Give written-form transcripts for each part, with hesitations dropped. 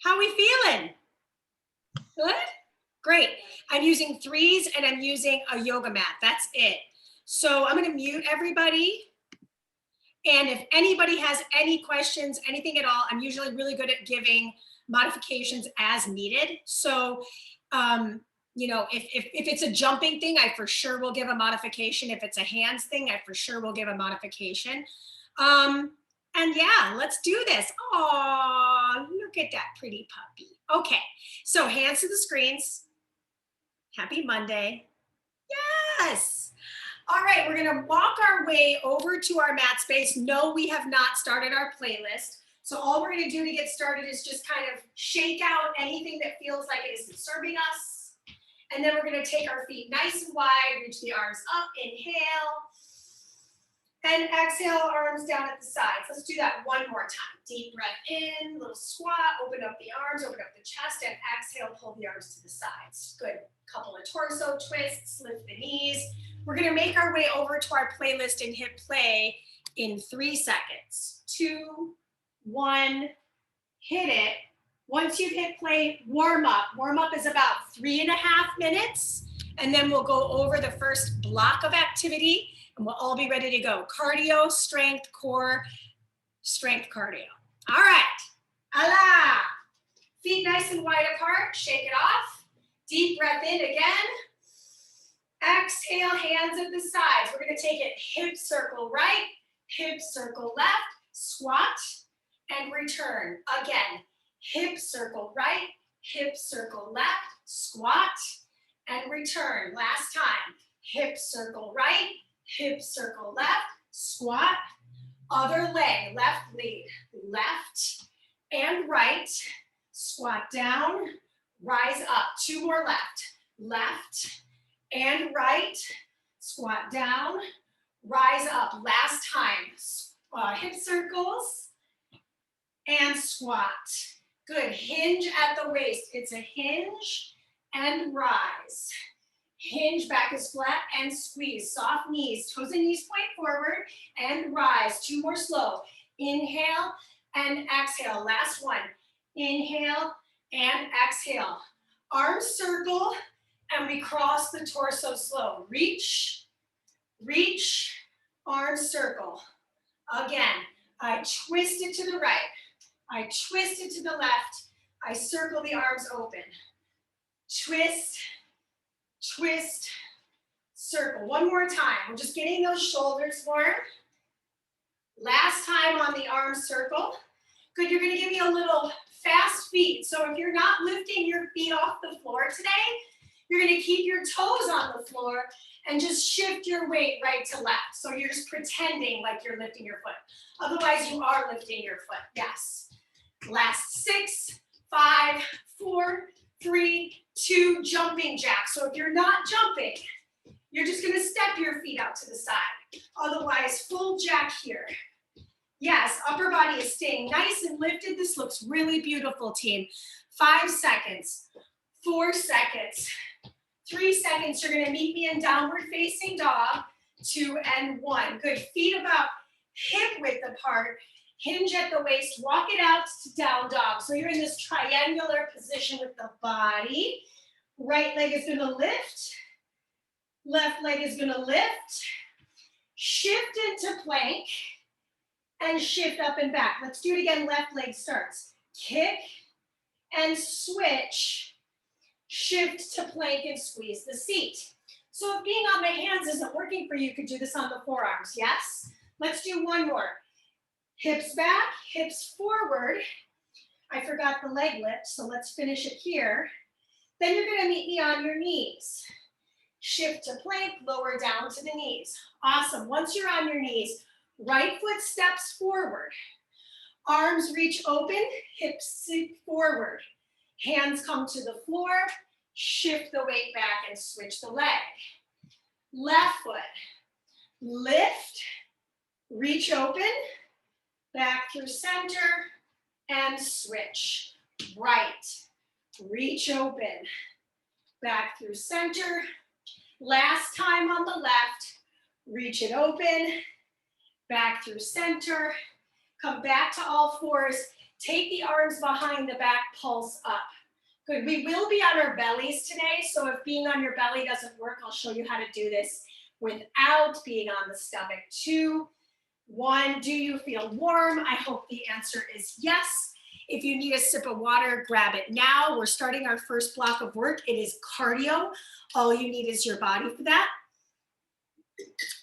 How are we feeling? Good? Great. I'm using threes and I'm using a yoga mat. That's it. So I'm going to mute everybody. And if anybody has any questions, anything at all, I'm usually really good at giving modifications as needed. So, you know, if it's a jumping thing, I for sure will give a modification. If it's a hands thing, I for sure will give a modification. And yeah, let's do this. Oh, look at that pretty puppy. Okay, so hands to the screens. Happy Monday. Yes. All right, we're gonna walk our way over to our mat space. No, we have not started our playlist. So all we're gonna do to get started is just kind of shake out anything that feels like it isn't serving us. And then we're gonna take our feet nice and wide, reach the arms up, inhale. And exhale, arms down at the sides. Let's do that one more time. Deep breath in, little squat, open up the arms, open up the chest, and exhale, pull the arms to the sides. Good. Couple of torso twists, lift the knees. We're gonna make our way over to our playlist and hit play in 3 seconds. 2, 1, hit it. Once you've hit play, warm up. Warm up is about 3.5 minutes, and then we'll go over the first block of activity, and we'll all be ready to go. Cardio, strength, core, strength, cardio. All right, Allah. Feet nice and wide apart, shake it off. Deep breath in again. Exhale, hands at the sides. We're gonna take it hip circle right, hip circle left, squat, and return. Again, hip circle right, hip circle left, squat, and return. Last time, hip circle right, hip circle left, squat, other leg, left lead, left and right, squat down, rise up. 2 more left, left and right, squat down, rise up. Last time, hip circles and squat. Good, hinge at the waist. It's a hinge and rise. Hinge, back is flat and squeeze. Soft knees, toes and knees point forward and rise. 2 more slow. Inhale and exhale. Last one. Inhale and exhale. Arms circle and we cross the torso slow. Reach, reach, arms circle. Again, I twist it to the right. I twist it to the left. I circle the arms open. Twist, twist, circle. One more time. We're just getting those shoulders warm. Last time on the arm circle. Good, you're gonna give me a little fast feet. So if you're not lifting your feet off the floor today, you're gonna keep your toes on the floor and just shift your weight right to left. So you're just pretending like you're lifting your foot. Otherwise you are lifting your foot, yes. Last 6, 5, 4, 3, 2, jumping jack. So if you're not jumping, you're just gonna step your feet out to the side. Otherwise, full jack here. Yes, upper body is staying nice and lifted. This looks really beautiful, team. 5 seconds, 4 seconds, 3 seconds. You're gonna meet me in downward facing dog, 2 and 1. Good, feet about hip width apart. Hinge at the waist, walk it out to down dog. So you're in this triangular position with the body. Right leg is gonna lift. Left leg is gonna lift. Shift into plank and shift up and back. Let's do it again, left leg starts. Kick and switch. Shift to plank and squeeze the seat. So if being on the hands isn't working for you, you could do this on the forearms, yes? Let's do one more. Hips back, hips forward. I forgot the leg lift, so let's finish it here. Then you're gonna meet me on your knees. Shift to plank, lower down to the knees. Awesome, once you're on your knees, right foot steps forward. Arms reach open, hips sink forward. Hands come to the floor, shift the weight back and switch the leg. Left foot, lift, reach open, back through center, and switch. Right, reach open, back through center. Last time on the left, reach it open, back through center, come back to all fours, Take the arms behind the back, pulse up. Good, we will be on our bellies today, so if being on your belly doesn't work, I'll show you how to do this without being on the stomach. 2, 1, do you feel warm? I hope the answer is yes. If you need a sip of water, grab it now. We're starting our first block of work. It is cardio. All you need is your body for that.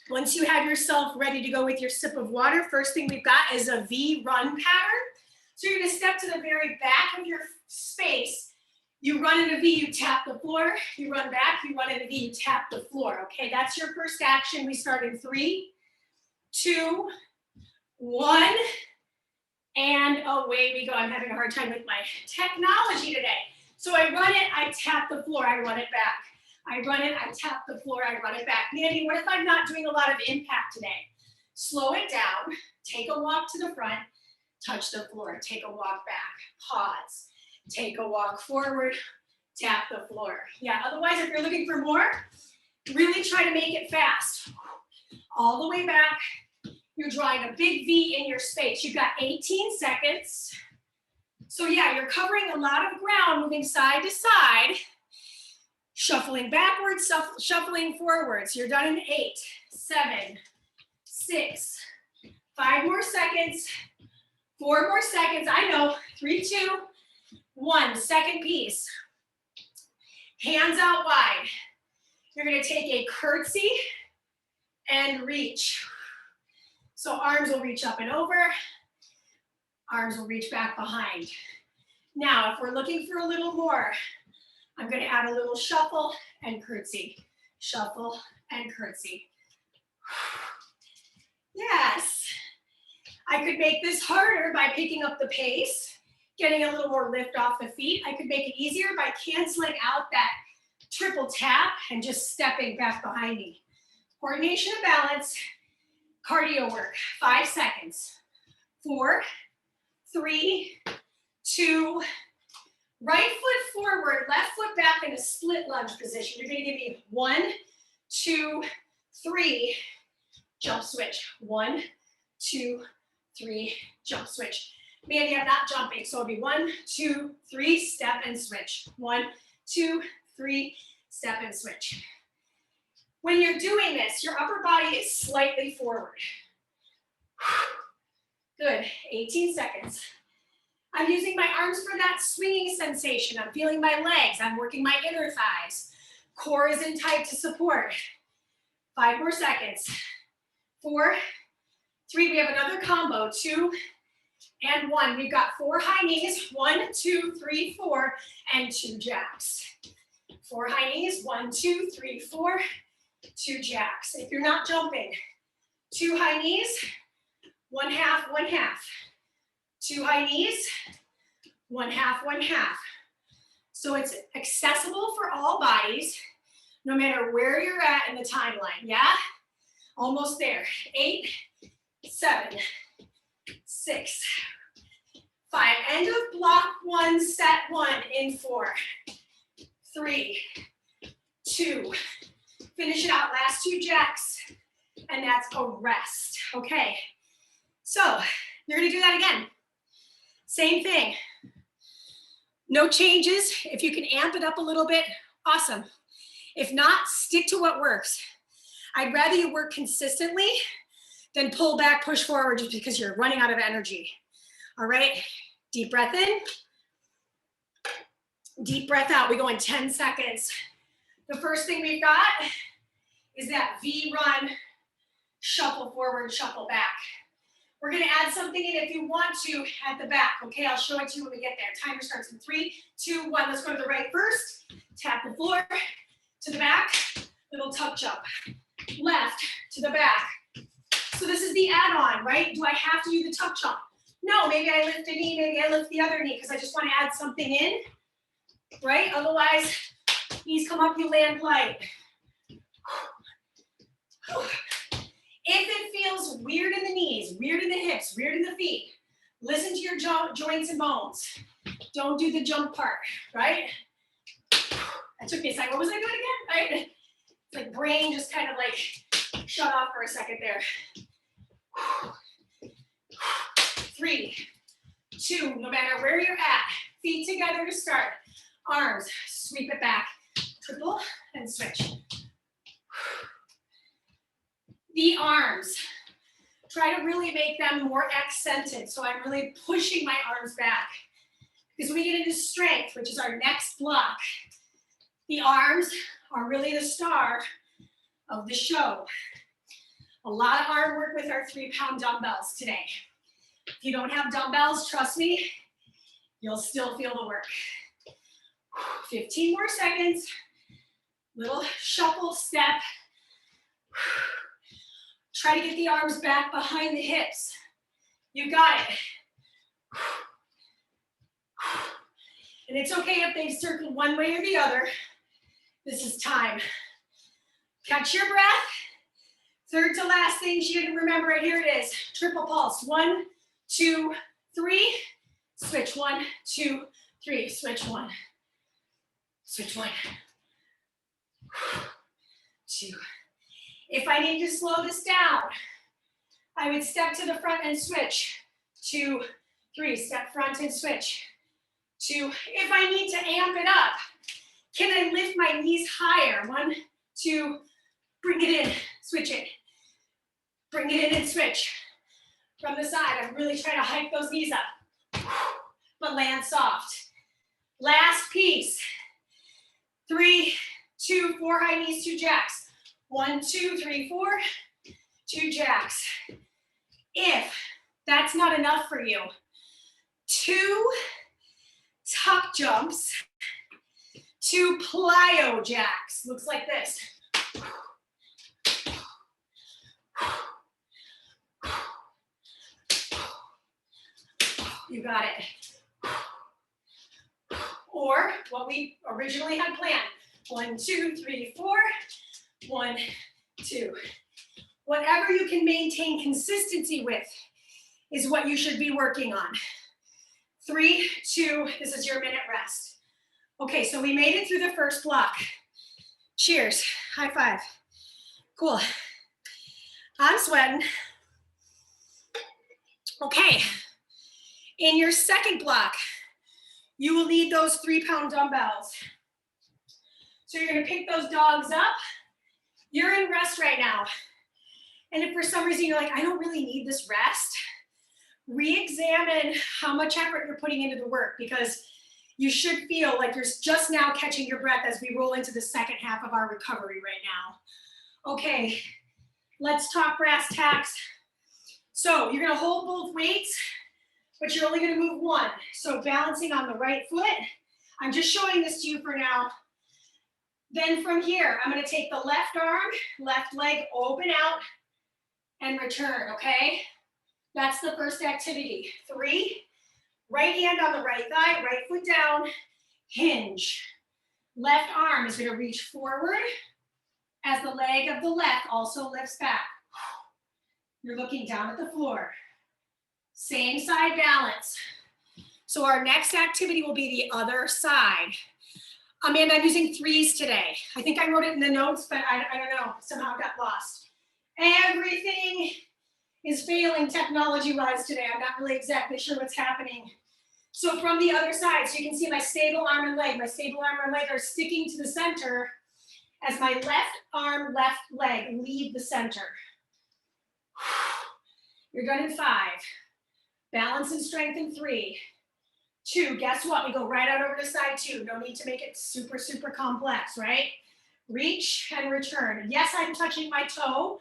Once you have yourself ready to go with your sip of water, first thing we've got is a V run pattern. So you're gonna step to the very back of your space. You run in a V, you tap the floor. You run back, you run in a V, you tap the floor. Okay, that's your first action. We start in 3, 2, 1, and away we go. I'm having a hard time with my technology today. So I run it, I tap the floor, I run it back. I run it, I tap the floor, I run it back. Mandee, what if I'm not doing a lot of impact today? Slow it down, take a walk to the front, touch the floor, take a walk back, pause, take a walk forward, tap the floor. Yeah, otherwise if you're looking for more, really try to make it fast. All the way back, you're drawing a big V in your space. You've got 18 seconds. So yeah, you're covering a lot of ground, moving side to side, shuffling backwards, shuffling forwards. You're done in 8, 7, 6, 5 more seconds, 4 more seconds. I know, 3, 2, 1. Second piece. Hands out wide. You're gonna take a curtsy and reach. So arms will reach up and over, arms will reach back behind. Now, if we're looking for a little more, I'm gonna add a little shuffle and curtsy. Shuffle and curtsy. Yes. I could make this harder by picking up the pace, getting a little more lift off the feet. I could make it easier by canceling out that triple tap and just stepping back behind me. Coordination and balance. Cardio work, 5 seconds. 4, 3, 2, right foot forward, left foot back in a split lunge position. You're gonna give me 1, 2, 3, jump switch. 1, 2, 3, jump switch. Mandee, I'm not jumping, so it'll be 1, 2, 3, step and switch. 1, 2, 3, step and switch. When you're doing this, your upper body is slightly forward. Good, 18 seconds. I'm using my arms for that swinging sensation. I'm feeling my legs. I'm working my inner thighs. Core is in tight to support. 5 more seconds. 4, 3, we have another combo, 2 and 1. We've got 4 high knees, 1, 2, 3, 4, and 2 jacks. 4 high knees, 1, 2, 3, 4, 2 jacks. If you're not jumping, 2 high knees, 1 half, 1 half. 2 high knees, 1 half, 1 half. So it's accessible for all bodies, no matter where you're at in the timeline, yeah? Almost there. 8, 7, 6, 5. End of block 1, set 1 in 4, 3, 2. Finish it out, last 2 jacks, and that's a rest, okay? So, you're gonna do that again. Same thing. No changes. If you can amp it up a little bit, awesome. If not, stick to what works. I'd rather you work consistently than pull back, push forward just because you're running out of energy. All right, deep breath in. Deep breath out. We go in 10 seconds. The first thing we've got is that V run, shuffle forward, shuffle back. We're gonna add something in if you want to at the back, okay? I'll show it to you when we get there. Timer starts in 3, 2, 1. Let's go to the right first. Tap the floor, to the back, little tuck jump. Left, to the back. So this is the add-on, right? Do I have to do the tuck jump? No, maybe I lift a knee, maybe I lift the other knee because I just wanna add something in, right? Otherwise, knees come up, you land light. If it feels weird in the knees, weird in the hips, weird in the feet, listen to your joints and bones. Don't do the jump part, right? That took me a second. What was I doing again, right? It's like brain just kind of like shut off for a second there. 3, 2, no matter where you're at. Feet together to start. Arms, sweep it back. Triple and switch. The arms, try to really make them more accented. So I'm really pushing my arms back. Because when we get into strength, which is our next block, the arms are really the star of the show. A lot of hard work with our 3-pound dumbbells today. If you don't have dumbbells, trust me, you'll still feel the work. 15 more seconds. Little shuffle step. Try to get the arms back behind the hips. You got it. And it's okay if they've circled one way or the other. This is time. Catch your breath. Third to last thing you can remember, right here it is. Triple pulse. 1, 2, 3. Switch. 1, 2, 3. Switch. 1. Switch. 1. 2. If I need to slow this down, I would step to the front and switch. 2, 3. Step front and switch. 2. If I need to amp it up, can I lift my knees higher? 1, 2. Bring it in. Switch it. Bring it in and switch. From the side, I'm really trying to hike those knees up, but land soft. Last piece. 3, 2, 4 high knees, 2 jacks. 1, 2, 3, 4, 2 jacks. If that's not enough for you, 2 tuck jumps, 2 plyo jacks. Looks like this. You got it. Or what we originally had planned. 1, 2, 3, 4. 1, 2. Whatever you can maintain consistency with is what you should be working on. 3, 2, this is your minute rest. Okay, so we made it through the first block. Cheers, high five. Cool. I'm sweating. Okay, in your second block, you will need those 3-pound dumbbells. So you're gonna pick those dogs up. You're in rest right now. And if for some reason you're like, I don't really need this rest, re-examine how much effort you're putting into the work, because you should feel like you're just now catching your breath as we roll into the second half of our recovery right now. Okay, let's talk brass tacks. So you're gonna hold both weights, but you're only gonna move one. So balancing on the right foot. I'm just showing this to you for now. Then from here, I'm gonna take the left arm, left leg, open out, and return, okay? That's the first activity. 3, right hand on the right thigh, right foot down, hinge. Left arm is gonna reach forward as the leg of the left also lifts back. You're looking down at the floor. Same side balance. So our next activity will be the other side. Amanda, I'm using 3s today. I think I wrote it in the notes, but I don't know, somehow got lost. Everything is failing technology-wise today. I'm not really exactly sure what's happening. So from the other side, so you can see my stable arm and leg. My stable arm and leg are sticking to the center as my left arm, left leg leave the center. You're done in 5. Balance and strength in 3. 2, guess what? We go right out over to side 2. No need to make it super, super complex, right? Reach and return. Yes, I'm touching my toe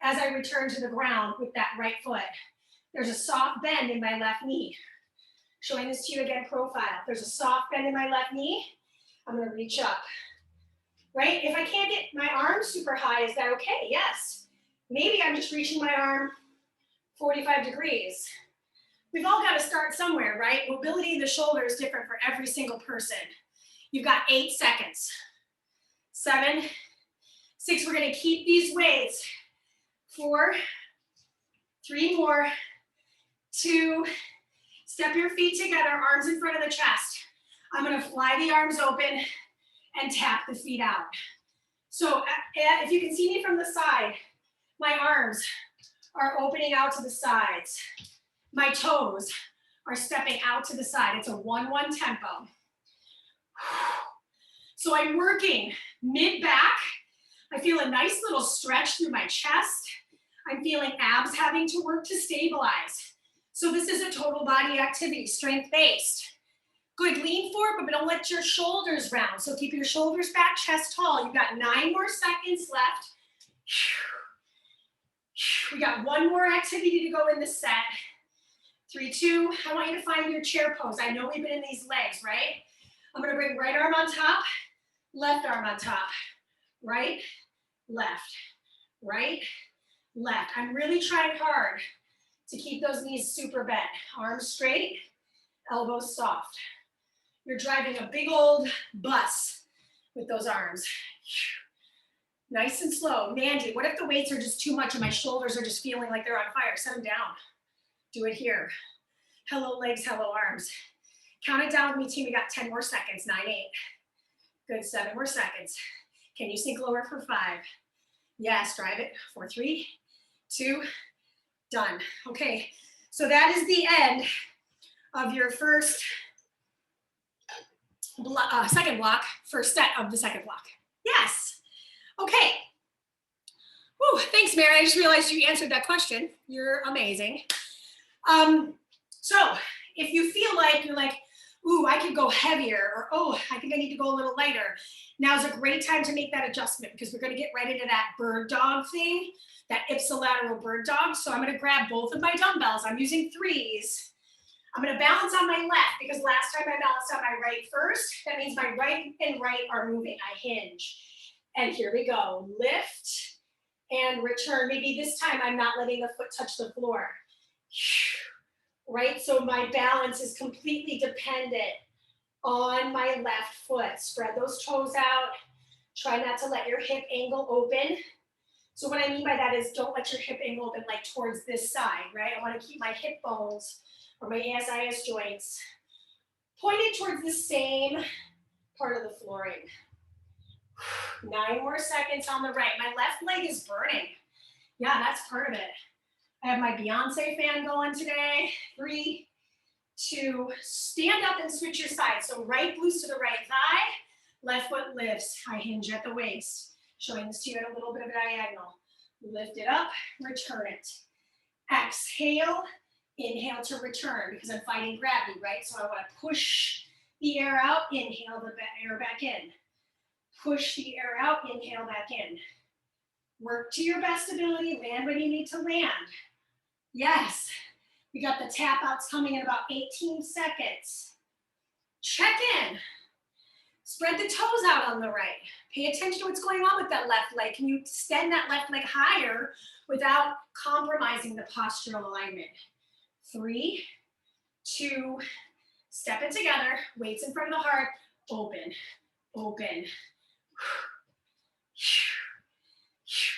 as I return to the ground with that right foot. There's a soft bend in my left knee. Showing this to you again, profile. There's a soft bend in my left knee. I'm gonna reach up, right? If I can't get my arm super high, is that okay? Yes. Maybe I'm just reaching my arm 45 degrees. We've all got to start somewhere, right? Mobility in the shoulder is different for every single person. You've got 8 seconds. 7, 6, we're gonna keep these weights. 4, 3 more, 2, step your feet together, arms in front of the chest. I'm gonna fly the arms open and tap the feet out. So if you can see me from the side, my arms are opening out to the sides. My toes are stepping out to the side. It's a 1-1 tempo. So I'm working mid-back. I feel a nice little stretch through my chest. I'm feeling abs having to work to stabilize. So this is a total body activity, strength-based. Good, lean forward, but don't let your shoulders round. So keep your shoulders back, chest tall. You've got 9 more seconds left. We got 1 more activity to go in the set. 3, 2, I want you to find your chair pose. I know we've been in these legs, right? I'm gonna bring right arm on top, left arm on top. Right, left, right, left. I'm really trying hard to keep those knees super bent. Arms straight, elbows soft. You're driving a big old bus with those arms. Nice and slow. Mandee, what if the weights are just too much and my shoulders are just feeling like they're on fire? Set them down. Do it here. Hello legs, hello arms. Count it down with me, team. We got 10 more seconds. 9, 8. Good, 7 more seconds. Can you sink lower for 5? Yes, drive it. 4, 3, 2, done. Okay, so that is the end of your first second block, first set of the second block. Yes. Okay. Whew, thanks, Mary. I just realized you answered that question. You're amazing. So if you feel like you're like, ooh, I could go heavier, or oh, I think I need to go a little lighter, now's a great time to make that adjustment because we're going to get right into that bird dog thing, that ipsilateral bird dog. So I'm going to grab both of my dumbbells. I'm using 3s. I'm going to balance on my left because last time I balanced on my right first. That means my right and right are moving. I hinge. And here we go. Lift and return. Maybe this time I'm not letting the foot touch the floor. Right? So my balance is completely dependent on my left foot. Spread those toes out. Try not to let your hip angle open. So what I mean by that is don't let your hip angle open like towards this side, right? I want to keep my hip bones or my ASIS joints pointed towards the same part of the flooring. 9 more seconds on the right. My left leg is burning. Yeah, that's part of it. I have my Beyonce fan going today. 3, 2, stand up and switch your side. So right glutes to the right thigh, left foot lifts. I hinge at the waist. Showing this to you at a little bit of a diagonal. Lift it up, return it. Exhale, inhale to return because I'm fighting gravity, right? So I want to push the air out, inhale the air back in. Push the air out, inhale back in. Work to your best ability, land when you need to land. Yes, we got the tap outs coming in about 18 seconds. Check in. Spread the toes out on the right. Pay attention to what's going on with that left leg. Can you extend that left leg higher without compromising the postural alignment? 3, 2, step it together. Weights in front of the heart. Open, open.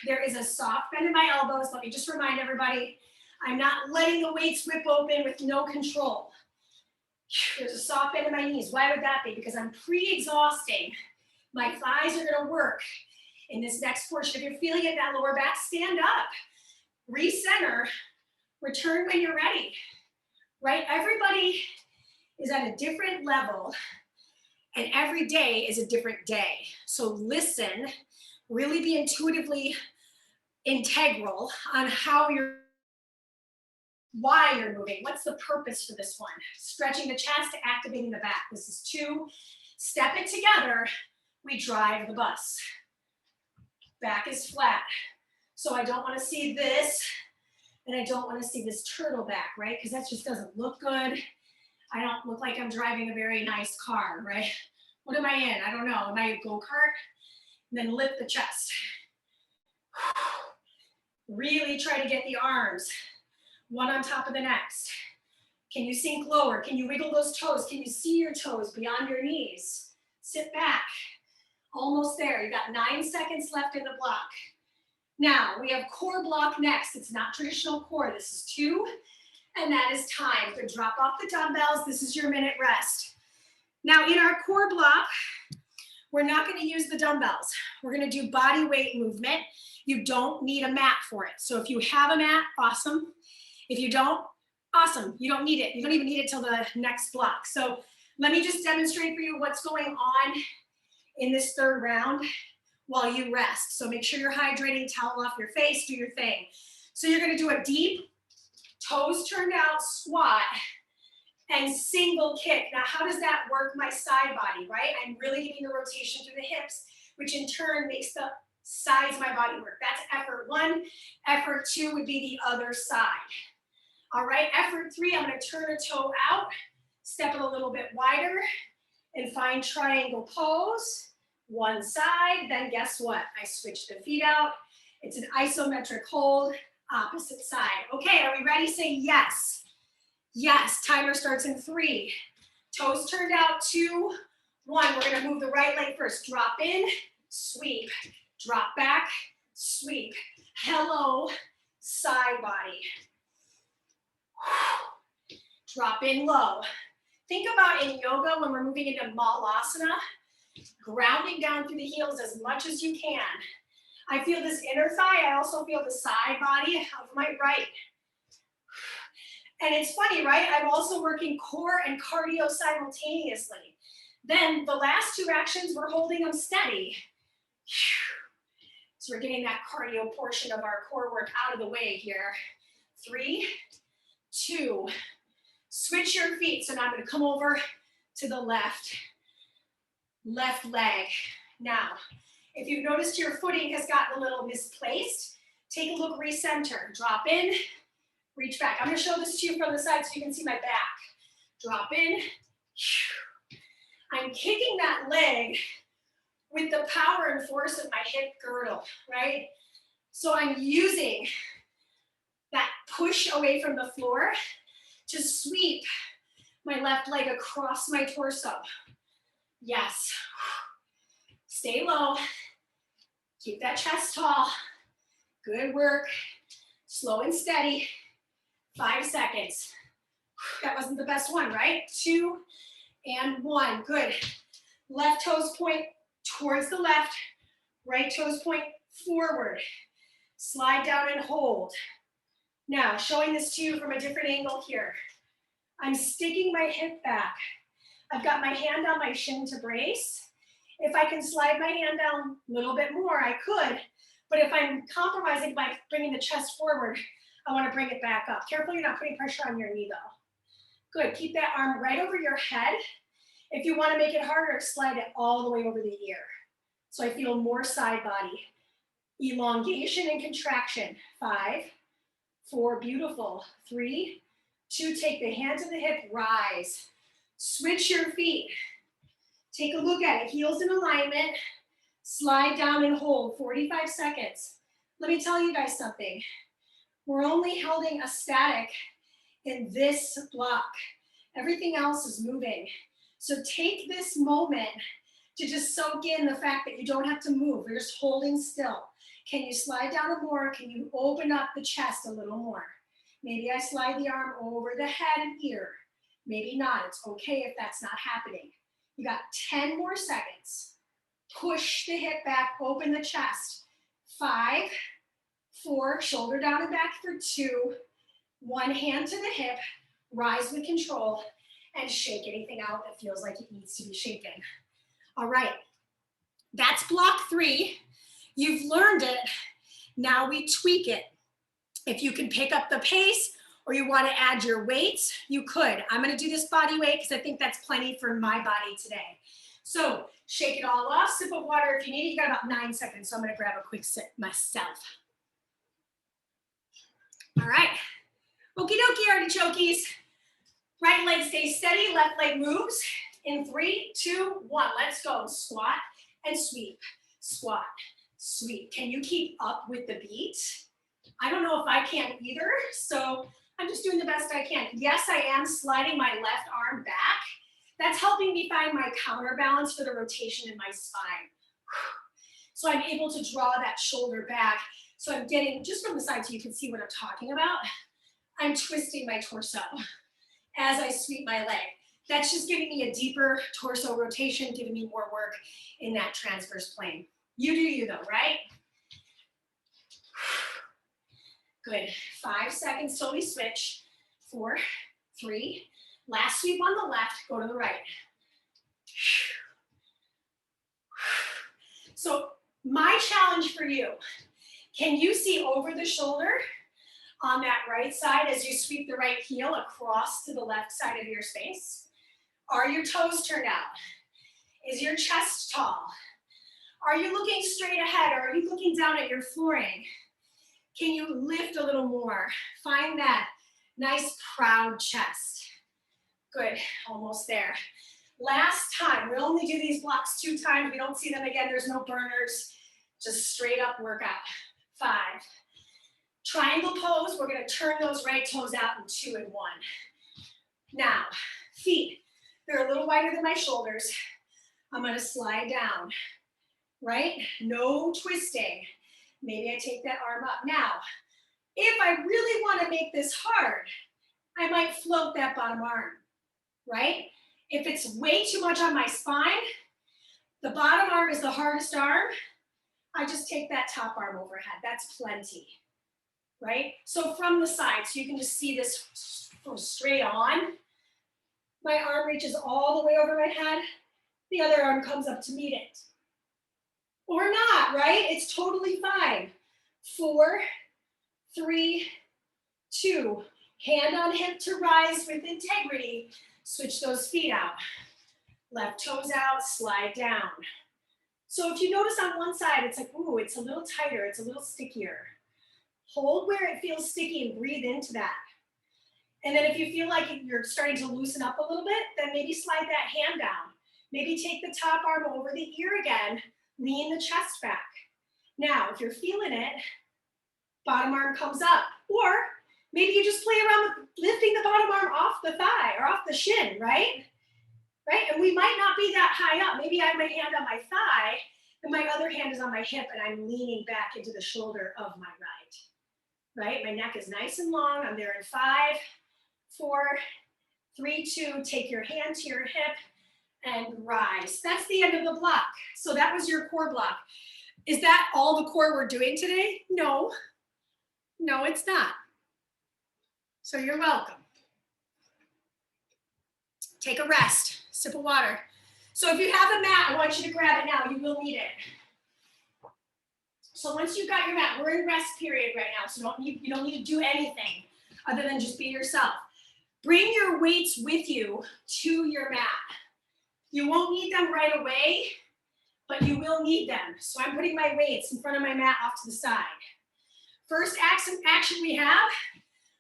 There is a soft bend in my elbows. Let me just remind everybody, I'm not letting the weights rip open with no control. There's a soft bend in my knees. Why would that be? Because I'm pre-exhausting. My thighs are gonna work in this next portion. If you're feeling it in that lower back, stand up. Recenter, return when you're ready, right? Everybody is at a different level and every day is a different day. So listen, really be intuitively integral on how you're, why you're moving. What's the purpose for this one? Stretching the chest, activating the back. This is 2. Step it together. We drive the bus. Back is flat. So I don't want to see this, and I don't want to see this turtle back, right? Because that just doesn't look good. I don't look like I'm driving a very nice car, right? What am I in? I don't know. Am I a go-kart? And then lift the chest. Really try to get the arms one on top of the next. Can you sink lower? Can you wiggle those toes? Can you see your toes beyond your knees? Sit back. Almost there. You got 9 seconds left in the block. Now we have core block next. It's not traditional core. This is 2, and that is time. So drop off the dumbbells. This is your minute rest. Now in our core block, we're not going to use the dumbbells. We're going to do body weight movement. You don't need a mat for it. So if you have a mat, awesome. If you don't, Awesome. You don't need it. You don't even need it till the next block. So let me just demonstrate for you what's going on in this third round while you rest. So make sure you're hydrating, towel off your face, do your thing. So you're going to do a deep toes turned out squat and single kick. Now, how does that work my side body, right? I'm really getting the rotation through the hips, which in turn makes the sides of my body work. That's effort one. Effort two would be the other side. All right, effort three, I'm gonna turn a toe out, step it a little bit wider, and find triangle pose. One side, then guess what? I switch the feet out. It's an isometric hold, opposite side. Okay, are we ready? Say yes. Yes, timer starts in 3. Toes turned out, 2, 1. We're gonna move the right leg first. Drop in, sweep, drop back, sweep. Hello, side body. Drop in low. Think about in yoga when we're moving into malasana, grounding down through the heels as much as you can. I feel this inner thigh. I also feel the side body of my right. And it's funny, right? I'm also working core and cardio simultaneously. Then the last 2 actions, we're holding them steady. So we're getting that cardio portion of our core work out of the way here. 3, 2, switch your feet. So now I'm going to come over to the left leg. Now, if you've noticed your footing has gotten a little misplaced, take a look, recenter, drop in, reach back. I'm going to show this to you from the side so you can see my back. Drop in. I'm kicking that leg with the power and force of my hip girdle, right? So I'm using that push away from the floor to sweep my left leg across my torso. Yes. Stay low. Keep that chest tall. Good work. Slow and steady. 5 seconds. That wasn't the best one, right? 2 and 1. Good. Left toes point towards the left. Right toes point forward. Slide down and hold. Now, showing this to you from a different angle here. I'm sticking my hip back. I've got my hand on my shin to brace. If I can slide my hand down a little bit more, I could. But if I'm compromising by bringing the chest forward, I want to bring it back up. Careful you're not putting pressure on your knee though. Good, keep that arm right over your head. If you want to make it harder, slide it all the way over the ear. So I feel more side body. Elongation and contraction. 5, 4, beautiful. 3, 2, take the hand to the hip, rise. Switch your feet. Take a look at it, heels in alignment. Slide down and hold, 45 seconds. Let me tell you guys something. We're only holding a static in this block. Everything else is moving. So take this moment to just soak in the fact that you don't have to move. You're just holding still. Can you slide down more? Can you open up the chest a little more? Maybe I slide the arm over the head and ear. Maybe not. It's okay if that's not happening. You got 10 more seconds. Push the hip back, open the chest. 5, 4, shoulder down and back for 2. 1 hand to the hip, rise with control, and shake anything out that feels like it needs to be shaken. All right, that's block 3. You've learned it. Now we tweak it. If you can pick up the pace or you want to add your weights, you could. I'm going to do this body weight because I think that's plenty for my body today. So shake it all off, sip of water if you need it. You got about 9 seconds, so I'm going to grab a quick sip myself. All right. Okie dokie, artichokes. Right leg stays steady, left leg moves. In 3, 2, 1, let's go. Squat and sweep, squat, sweep. Can you keep up with the beat? I don't know if I can either, so I'm just doing the best I can. Yes, I am sliding my left arm back. That's helping me find my counterbalance for the rotation in my spine. So I'm able to draw that shoulder back. So I'm getting, just from the side so you can see what I'm talking about, I'm twisting my torso as I sweep my leg. That's just giving me a deeper torso rotation, giving me more work in that transverse plane. You do you though, right? Good. 5 seconds till we switch. 4, 3. Last sweep on the left, go to the right. So my challenge for you, can you see over the shoulder on that right side as you sweep the right heel across to the left side of your space? Are your toes turned out? Is your chest tall? Are you looking straight ahead or are you looking down at your flooring? Can you lift a little more? Find that nice proud chest. Good, almost there. Last time, we'll only do these blocks 2 times. We don't see them again, there's no burners. Just straight up workout. 5. Triangle pose, we're gonna turn those right toes out in 2 and 1. Now, feet, they're a little wider than my shoulders. I'm gonna slide down, right? No twisting. Maybe I take that arm up. Now, if I really wanna make this hard, I might float that bottom arm, right? If it's way too much on my spine, the bottom arm is the hardest arm, I just take that top arm overhead. That's plenty, right? So from the side, so you can just see this from straight on. My arm reaches all the way over my head. The other arm comes up to meet it. Or not, right? It's totally fine. 4, 3, 2. Hand on hip to rise with integrity. Switch those feet out. Left toes out, slide down. So if you notice on one side, it's like, ooh, it's a little tighter, it's a little stickier. Hold where it feels sticky and breathe into that. And then if you feel like you're starting to loosen up a little bit, then maybe slide that hand down. Maybe take the top arm over the ear again, lean the chest back. Now, if you're feeling it, bottom arm comes up. Or maybe you just play around with lifting the bottom arm off the thigh or off the shin, right? Right? And we might not be that high up. Maybe I have my hand on my thigh and my other hand is on my hip and I'm leaning back into the shoulder of my right? My neck is nice and long. I'm there in 5, 4, 3, 2. Take your hand to your hip and rise. That's the end of the block. So that was your core block. Is that all the core we're doing today? No. No, it's not. So you're welcome. Take a rest. Sip of water. So if you have a mat, I want you to grab it now. You will need it. So once you've got your mat, we're in rest period right now, so you don't need to do anything other than just be yourself. Bring your weights with you to your mat. You won't need them right away, but you will need them. So I'm putting my weights in front of my mat off to the side. First action we have,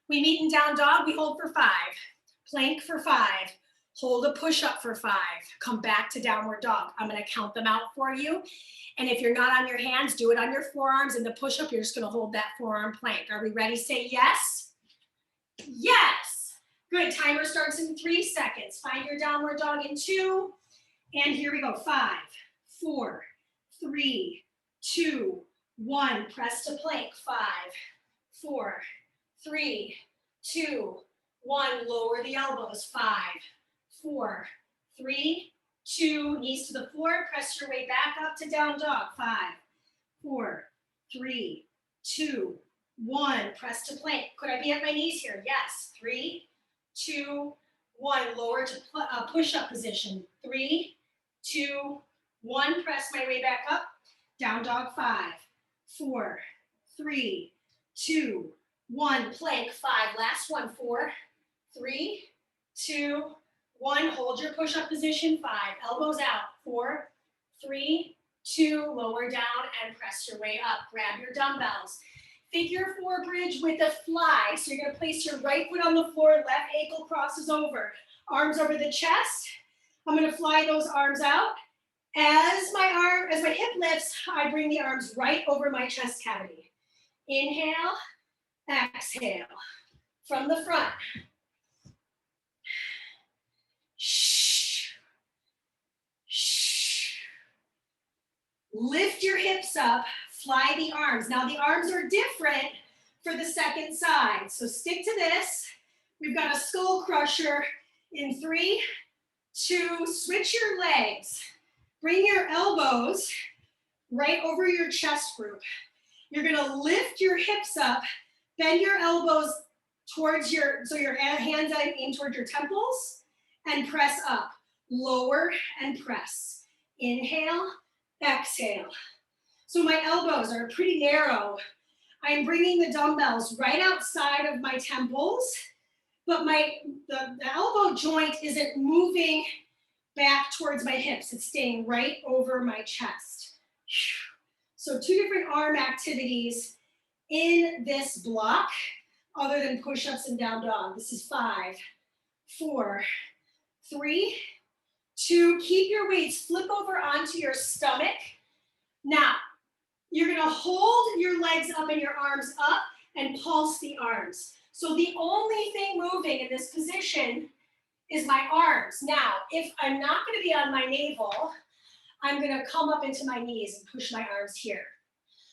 we meet in down dog, we hold for 5. Plank for 5. Hold a push-up for 5. Come back to downward dog. I'm gonna count them out for you. And if you're not on your hands, do it on your forearms. And the push-up, you're just gonna hold that forearm plank. Are we ready? Say yes. Yes. Good, timer starts in 3 seconds. Find your downward dog in 2. And here we go, 5, 4, 3, 2, 1. Press to plank, 5, 4, 3, 2, 1. Lower the elbows, 5, 4, 3, 2, knees to the floor, press your way back up to down dog, 5, 4, 3, 2, 1, press to plank. Could I be at my knees here? Yes, 3, 2, 1, lower to push-up position, 3, 2, 1, press my way back up, down dog, 5, 4, 3, 2, 1, plank, 5, last one, 4, 3, 2, 1, hold your push-up position, 5, elbows out, 4, 3, 2, lower down and press your way up. Grab your dumbbells. Figure 4 bridge with a fly. So you're gonna place your right foot on the floor, left ankle crosses over, arms over the chest. I'm gonna fly those arms out. As my hip lifts, I bring the arms right over my chest cavity. Inhale, exhale. From the front. Lift your hips up, fly the arms. Now the arms are different for the second side. So stick to this. We've got a skull crusher in 3, 2, switch your legs. Bring your elbows right over your chest group. You're gonna lift your hips up, bend your elbows towards so your hands aim towards your temples and press up. Lower and press. Inhale, exhale. So my elbows are pretty narrow. I'm bringing the dumbbells right outside of my temples, but the elbow joint isn't moving back towards my hips. It's staying right over my chest. So 2 different arm activities in this block, other than push-ups and down dog. This is 5, 4, 3, 2. Keep your weights, flip over onto your stomach. Now, you're gonna hold your legs up and your arms up and pulse the arms. So the only thing moving in this position is my arms. Now, if I'm not gonna be on my navel, I'm gonna come up into my knees and push my arms here.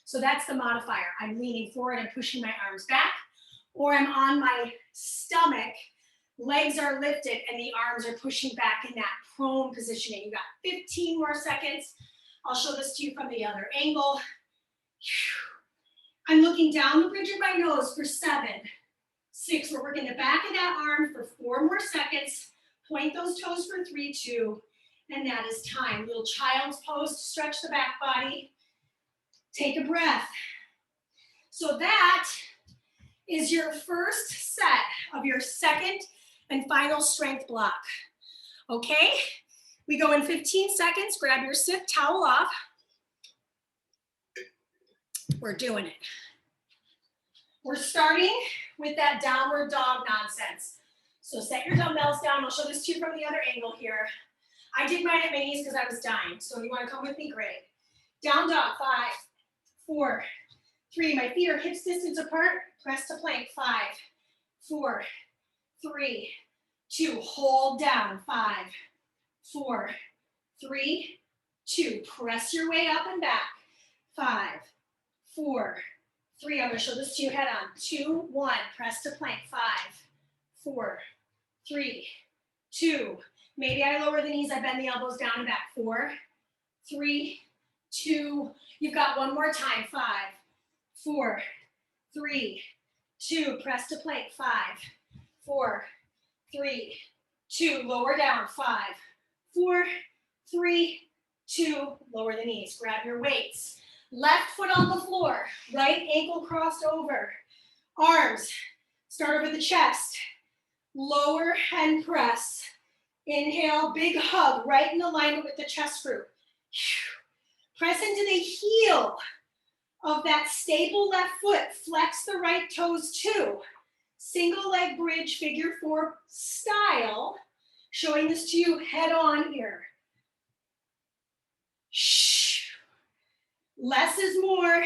So that's the modifier. I'm leaning forward and pushing my arms back, or I'm on my stomach, legs are lifted and the arms are pushing back in that prone positioning. You got 15 more seconds. I'll show this to you from the other angle. I'm looking down the bridge of my nose for 7, 6. We're working the back of that arm for 4 more seconds. Point those toes for 3, 2, and that is time. Little child's pose to stretch the back body. Take a breath. So that is your first set of your second and final strength block. Okay? We go in 15 seconds. Grab your sit towel off. We're doing it. We're starting with that downward dog nonsense. So set your dumbbells down. I'll show this to you from the other angle here. I did mine at my knees because I was dying. So if you want to come with me, great. Down dog, 5, 4, 3. My feet are hips distance apart. Press to plank, 5, 4, 3, 2. Hold down, 5, 4, 3, 2. Press your way up and back, 5, 4, 3. I'm going to show this to you head on. 2, 1. Press to plank, 5, 4, 3, 2. Maybe I lower the knees, I bend the elbows down and back. 4, 3, 2. You've got one more time. 5, 4, 3, 2. Press to plank. 5, 4, 3, 2. Lower down. 5, 4, 3, 2. Lower the knees. Grab your weights. Left foot on the floor. Right ankle crossed over. Arms. Start over the chest. Lower and press. Inhale, big hug, right in alignment with the chest root. Press into the heel of that stable left foot. Flex the right toes too. Single leg bridge, figure 4 style. Showing this to you head on here. Less is more.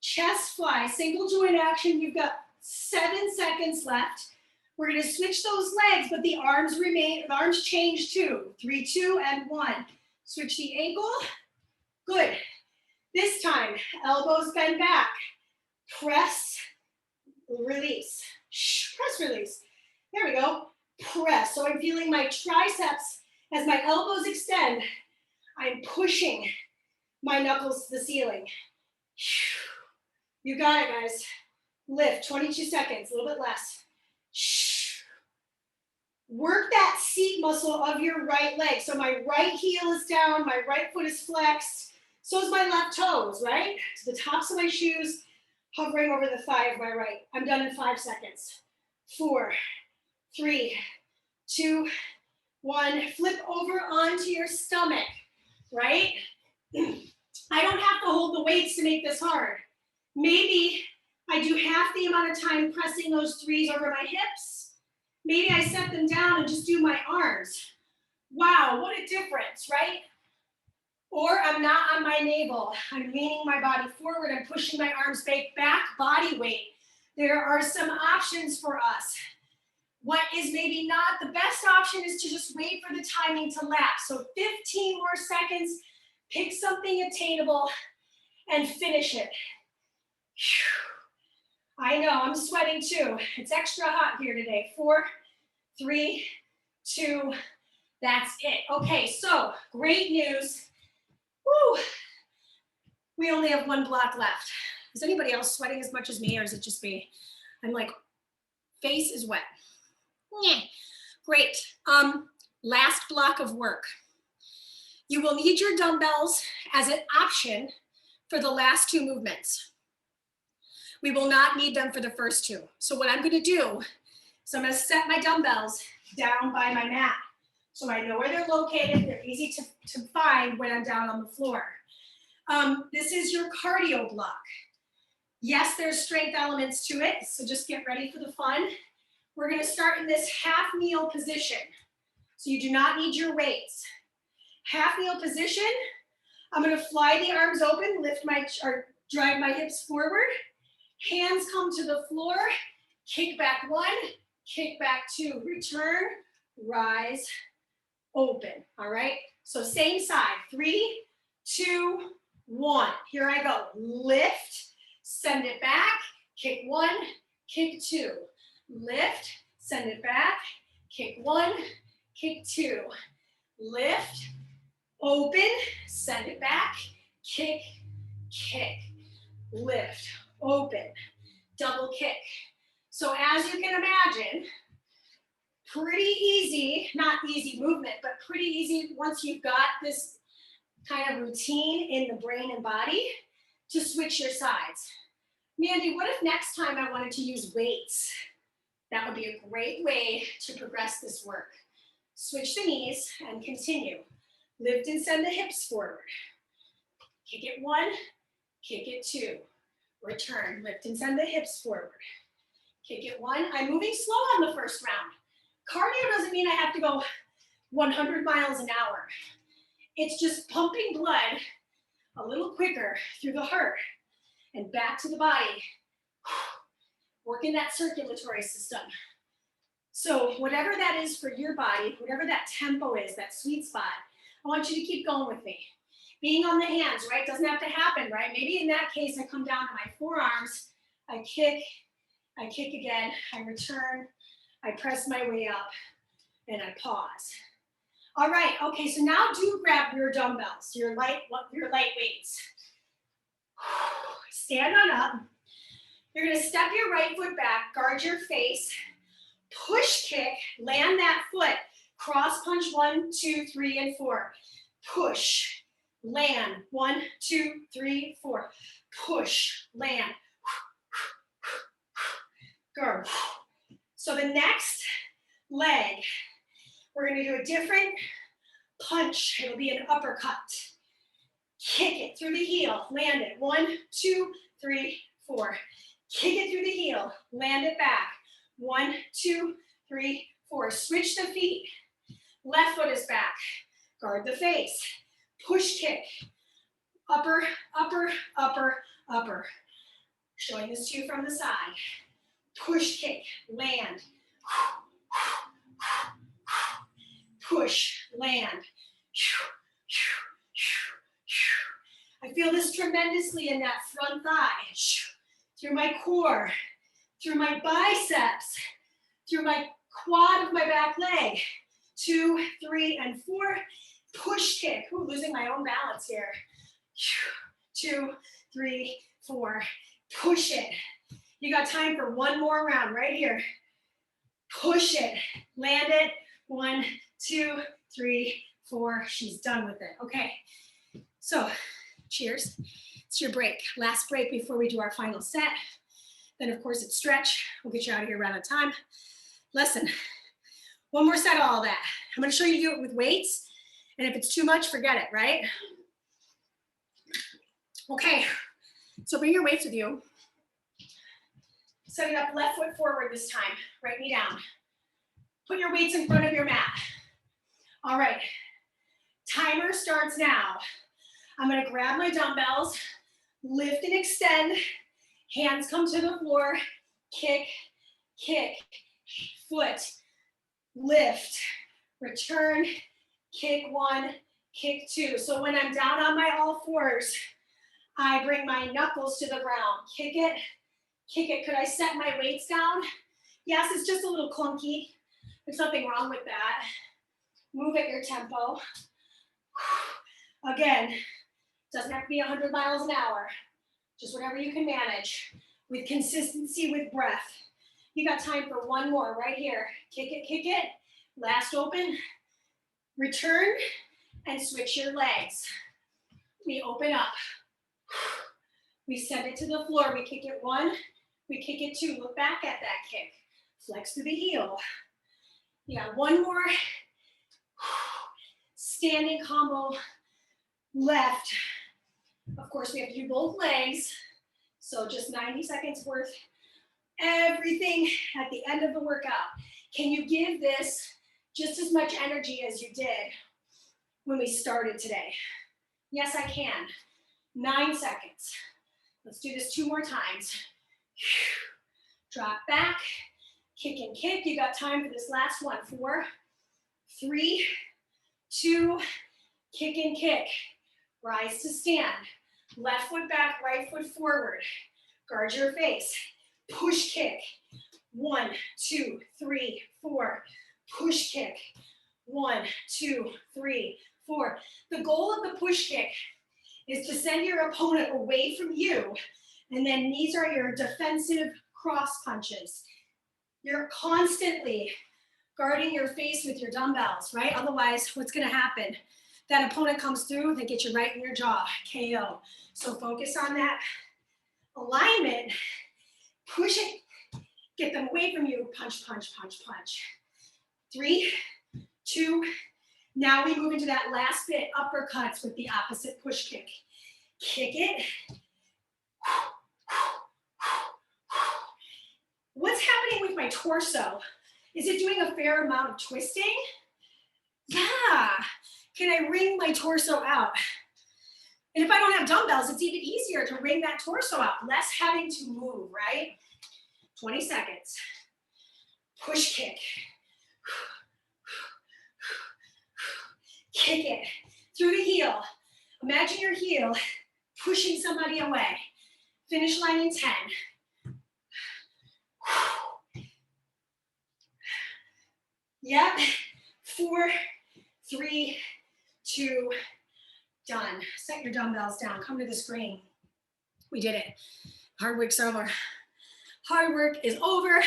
Chest fly, single joint action. You've got 7 seconds left. We're going to switch those legs, but the arms remain, the arms change too. 3, 2, and 1. Switch the ankle. Good. This time, elbows bend back. Press, release. Press, release. There we go. Press. So I'm feeling my triceps as my elbows extend. I'm pushing my knuckles to the ceiling. You got it, guys. Lift, 22 seconds, a little bit less. Work that seat muscle of your right leg. So my right heel is down, my right foot is flexed. So is my left toes, right? To the tops of my shoes, hovering over the thigh of my right. I'm done in 5 seconds. 4, 3, 2, 1. Flip over onto your stomach, right? I don't have to hold the weights to make this hard. Maybe I do half the amount of time pressing those 3s over my hips. Maybe I set them down and just do my arms. Wow, what a difference, right? Or I'm not on my navel. I'm leaning my body forward. I'm pushing my arms back, body weight. There are some options for us. What is maybe not the best option is to just wait for the timing to lapse. So 15 more seconds, pick something attainable and finish it. I know, I'm sweating too. It's extra hot here today. 4, 3, 2, that's it. Okay, so great news. Woo. We only have 1 block left. Is anybody else sweating as much as me, or is it just me? I'm like Face is wet. Yeah. Great. Last block of work. You will need your dumbbells as an option for the last two movements. We will not need them for the first two. So what I'm going to do is I'm going to set my dumbbells down by my mat. So I know where they're located. They're easy to find when I'm down on the floor. This is your cardio block. Yes, there's strength elements to it, so just get ready for the fun. We're going to start in this half kneel position. So you do not need your weights. Half kneel position. I'm going to fly the arms open, drive my hips forward. Hands come to the floor. Kick back one, kick back two, return, rise, open. All right. So same side. 3, 2, 1. Here I go. Lift. Send it back, kick one, kick two. Lift, send it back, kick one, kick two. Lift, open, send it back, kick, kick. Lift, open, double kick. So as you can imagine, pretty easy, not easy movement, but pretty easy once you've got this kind of routine in the brain and body to switch your sides. Mandee, what if next time I wanted to use weights? That would be a great way to progress this work. Switch the knees and continue. Lift and send the hips forward. Kick it one, kick it two. Return, lift and send the hips forward. Kick it one. I'm moving slow on the first round. Cardio doesn't mean I have to go 100 miles an hour. It's just pumping blood a little quicker through the heart and back to the body, working that circulatory system. So whatever that is for your body, whatever that tempo is, that sweet spot, I want you to keep going with me. Being on the hands, right? Doesn't have to happen, right? Maybe in that case, I come down to my forearms, I kick again, I return, I press my way up, and I pause. All right, okay, so now do grab your dumbbells, your light weights. Stand on up. You're gonna step your right foot back, guard your face, push kick, land that foot, cross punch 1, 2, 3, and 4. Push, land, 1, 2, 3, 4. Push, land, guard. So the next leg, we're gonna do a different punch. It'll be an uppercut. Kick it through the heel, land it. 1, 2, 3, 4. Kick it through the heel, land it back. 1, 2, 3, 4. Switch the feet. Left foot is back. Guard the face. Push kick. Upper, upper, upper, upper. Showing this to you from the side. Push kick, land. Push, land. I feel this tremendously in that front thigh, through my core, through my biceps, through my quad of my back leg. 2, 3, and 4. Push kick. Ooh, losing my own balance here. 2, 3, 4. Push it. You got time for one more round right here. Push it. Land it. 1, 2, 3, 4. She's done with it. Okay. So, cheers. It's your break. Last break before we do our final set. Then, of course, it's stretch. We'll get you out of here around on time. Listen, one more set of all that. I'm going to show you do it with weights. And if it's too much, forget it, right? Okay. So bring your weights with you. Set it up, left foot forward this time. Right knee down. Put your weights in front of your mat. All right. Timer starts now. I'm going to grab my dumbbells, lift and extend. Hands come to the floor. Kick, kick, foot, lift, return, kick 1, kick 2. So when I'm down on my all fours, I bring my knuckles to the ground. Kick it, kick it. Could I set my weights down? Yes, it's just a little clunky. There's nothing wrong with that. Move at your tempo. Again, doesn't have to be 100 miles an hour. Just whatever you can manage with consistency, with breath. You got time for one more right here. Kick it, kick it. Last open. Return and switch your legs. We open up. We send it to the floor. We kick it one. We kick it two. Look back at that kick. Flex through the heel. You got one more. Standing combo left. Of course, we have to do both legs. So just 90 seconds worth. Everything at the end of the workout. Can you give this just as much energy as you did when we started today? Yes, I can. 9 seconds. Let's do this 2 more times. Drop back, kick and kick. You got time for this last one. 4, 3, 2, kick and kick. Rise to stand. Left foot back, right foot forward. Guard your face. Push kick. 1, 2, 3, 4. Push kick. 1, 2, 3, 4. The goal of the push kick is to send your opponent away from you, and then these are your defensive cross punches. You're constantly guarding your face with your dumbbells, right? Otherwise, what's gonna happen? That opponent comes through, they get you right in your jaw, KO. So focus on that alignment, push it, get them away from you, punch, punch, punch, punch. 3, 2, now we move into that last bit, uppercuts with the opposite push kick. Kick it. What's happening with my torso? Is it doing a fair amount of twisting? Yeah. Can I wring my torso out? And if I don't have dumbbells, it's even easier to wring that torso out, less having to move, right? 20 seconds. Push kick. Kick it through the heel. Imagine your heel pushing somebody away. Finish line in 10. Yep. 4, 3, 2, done. Set your dumbbells down. Come to the screen. We did it. Hard work's over. Hard work is over.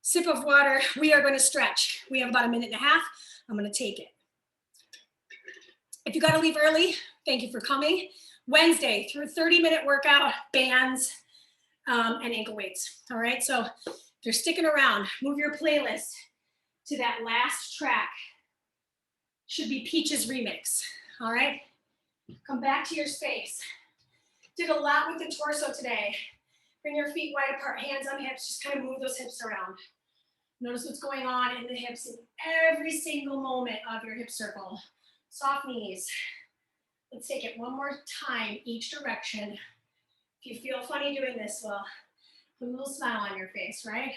Sip of water. We are going to stretch. We have about 1.5 minutes. I'm going to take it. If you got to leave early, thank you for coming. Wednesday, through 30-minute workout, bands, and ankle weights. All right, so if you're sticking around, move your playlist to that last track. Should be Peach's remix. All right, come back to your space. Did a lot with the torso today. Bring your feet wide apart, hands on hips, just kind of move those hips around. Notice what's going on in the hips in every single moment of your hip circle. Soft knees. Let's take it one more time, each direction. If you feel funny doing this, well, put a little smile on your face, right?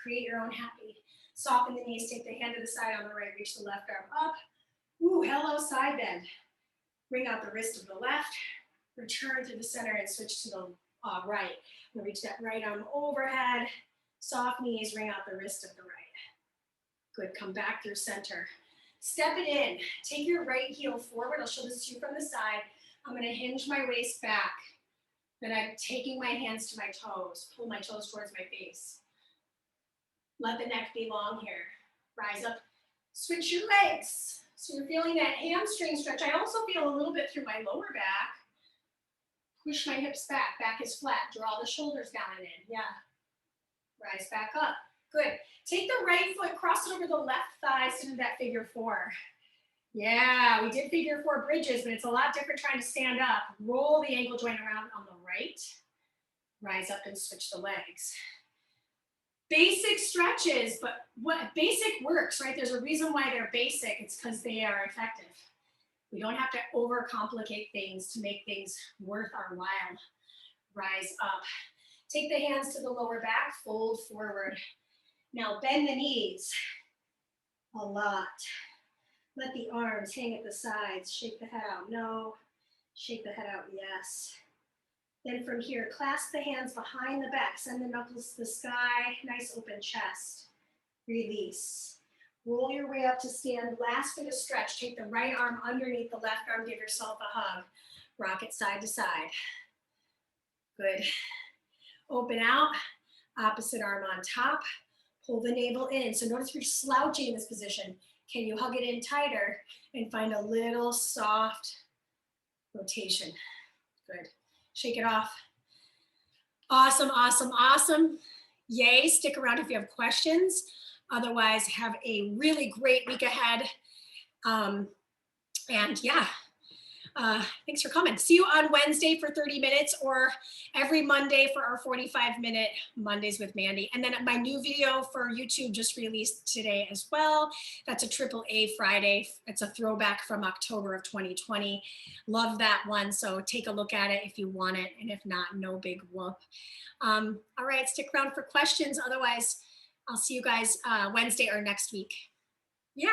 Create your own happy. Soften the knees, take the hand to the side on the right, reach the left arm up. Ooh, hello, side bend. Bring out the wrist of the left, return to the center and switch to the right. And reach that right arm overhead. Soft knees, bring out the wrist of the right. Good, come back through center. Step it in. Take your right heel forward. I'll show this to you from the side. I'm going to hinge my waist back. Then I'm taking my hands to my toes. Pull my toes towards my face. Let the neck be long here. Rise up. Switch your legs. So you're feeling that hamstring stretch. I also feel a little bit through my lower back. Push my hips back. Back is flat. Draw the shoulders down and in. Yeah. Rise back up. Good. Take the right foot, cross it over the left thigh, sit into that figure 4. Yeah, we did figure 4 bridges, but it's a lot different trying to stand up. Roll the ankle joint around on the right. Rise up and switch the legs. Basic stretches, but what basic works, right? There's a reason why they're basic. It's because they are effective. We don't have to overcomplicate things to make things worth our while. Rise up. Take the hands to the lower back, fold forward. Now bend the knees a lot. Let the arms hang at the sides. Shake the head out, no. Shake the head out, yes. Then from here, clasp the hands behind the back. Send the knuckles to the sky. Nice open chest. Release. Roll your way up to stand. Last bit of stretch. Take the right arm underneath the left arm. Give yourself a hug. Rock it side to side. Good. Open out. Opposite arm on top. Pull the navel in. So notice if you're slouching in this position, can you hug it in tighter and find a little soft rotation? Good. Shake it off. Awesome, awesome, awesome. Yay. Stick around if you have questions. Otherwise, have a really great week ahead. And yeah, thanks for coming. See you on Wednesday for 30 minutes or every Monday for our 45-minute Mondays with Mandee. And then my new video for YouTube just released today as well. That's a AAA Friday. It's a throwback from October of 2020. Love that one. So take a look at it if you want it. And if not, no big whoop. All right, stick around for questions. Otherwise, I'll see you guys Wednesday or next week. Yeah.